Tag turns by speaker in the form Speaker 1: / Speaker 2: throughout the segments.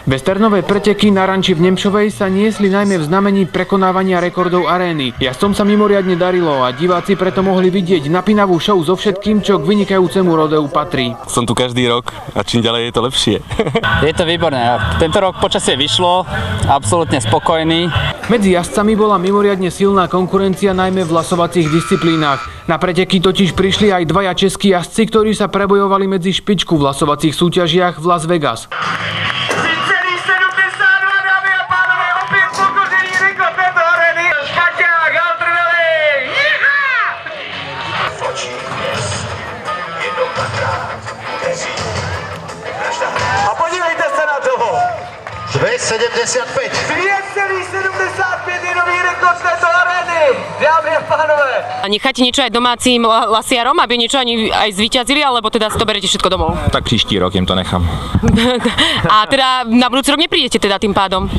Speaker 1: Westernové preteky na ranči v Nemšovej sa niesli najmä v znamení prekonávania rekordov arény. Jazdcom sa mimoriadne darilo a diváci preto mohli vidieť napínavú show so všetkým, čo k vynikajúcemu rodeu patrí.
Speaker 2: Som tu každý rok a čím ďalej je to lepšie.
Speaker 3: Je to výborné. Tento rok počasie vyšlo, absolútne spokojný.
Speaker 1: Medzi jazdcami bola mimoriadne silná konkurencia najmä v lasovacích disciplínach. Na preteky totiž prišli aj dvaja českí jazdci, ktorí sa prebojovali medzi špičku v lasovacích súťažiach v Las Vegas.
Speaker 4: A podívejte se na toho! 2,75. 2,75 je nový rekord této arény, dámy a pánové.
Speaker 5: A necháte niečo aj domácim lasiarom, aby niečo aj zvíťazili, alebo teda si to berete všetko domov?
Speaker 2: Tak příští rok jim to nechám.
Speaker 5: A teda na budúci rok neprídete teda tým pádom?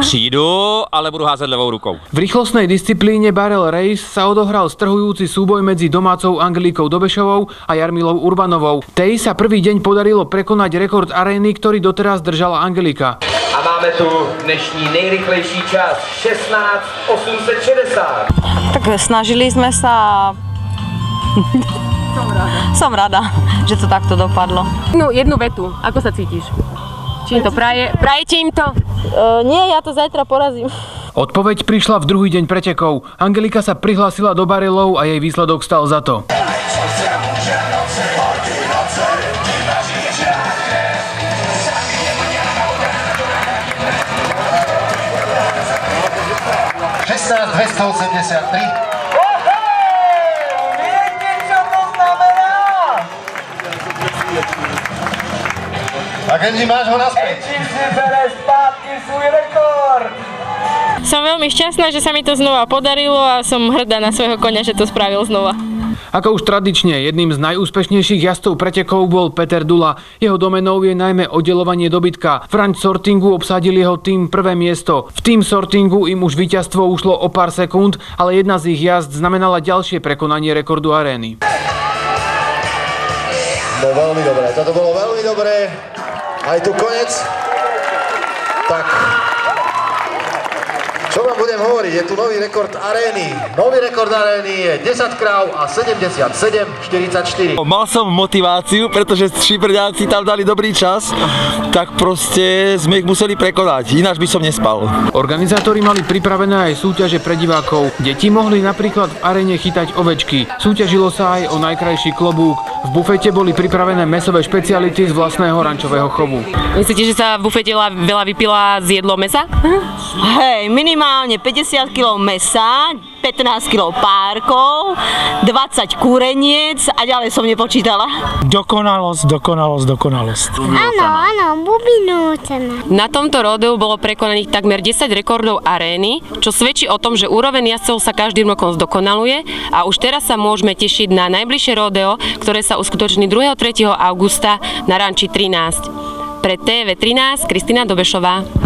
Speaker 2: Přijdu, ale budu házet levou rukou.
Speaker 1: V rýchlostnej disciplíne Barrel Race sa odohral strhujúci súboj medzi domácou Angelikou Dobešovou a Jarmilou Urbanovou. Tej sa prvý deň podarilo prekonať rekord arény, ktorý doteraz držala Angelika.
Speaker 4: A máme tu dnešní nejrychlejší čas 16:860.
Speaker 6: Tak snažili sme sa a som rada, že to takto dopadlo.
Speaker 5: No, jednu vetu. Ako sa cítiš? Či im to prajete im to?
Speaker 6: Nie, ja to zajtra porazím.
Speaker 1: Odpoveď prišla v druhý deň pretekov. Angelika sa prihlásila do barelov a jej výsledok stal za to.
Speaker 4: Viete, čo to znamená?
Speaker 7: A Genji, máš ho naspäť.
Speaker 4: Genji si bere zpátky svůj rekord.
Speaker 8: Som veľmi šťastná, že sa mi to znova podarilo a som hrdá na svojho koňa, že to spravil znova.
Speaker 1: Ako už tradične, jedným z najúspešnejších jazdcov pretekov bol Peter Dula. Jeho domenou je najmä oddeľovanie dobytka. V ranč sortingu obsadil jeho tým prvé miesto. V tým sortingu im už víťazstvo ušlo o pár sekúnd, ale jedna z ich jazd znamenala ďalšie prekonanie rekordu arény.
Speaker 7: No veľmi dobré, toto bolo veľmi dobré. Aj tu koniec. Tak. Čo vám budem hovoriť, je tu nový rekord arény. Nový rekord arény je 10 kráv a 77,44.
Speaker 2: Mal som motiváciu, pretože šíbrňáci tam dali dobrý čas, tak proste sme ich museli prekonať, ináč by som nespal.
Speaker 1: Organizátori mali pripravené aj súťaže pre divákov. Deti mohli napríklad v aréne chytať ovečky. Súťažilo sa aj o najkrajší klobúk. V bufete boli pripravené mäsové špeciality z vlastného rančového chovu.
Speaker 5: Myslíte, že sa v bufete veľa vypila z jedlo mäsa?
Speaker 6: Hej, minimálne 50 kg mäsa, 15 kg párkov, 20 kúreniec a ďalej som nepočítala.
Speaker 9: Dokonalosť, dokonalosť, dokonalosť.
Speaker 10: Áno, bubinúcená.
Speaker 5: Na tomto rodeu bolo prekonaných takmer 10 rekordov arény, čo svedčí o tom, že úroveň jazdcov sa každým rokom zdokonaluje a už teraz sa môžeme tešiť na najbližšie rodeo, ktoré sa uskutoční 2. a 3. augusta na ranči 13. Pre TV13 Kristina Dobešová.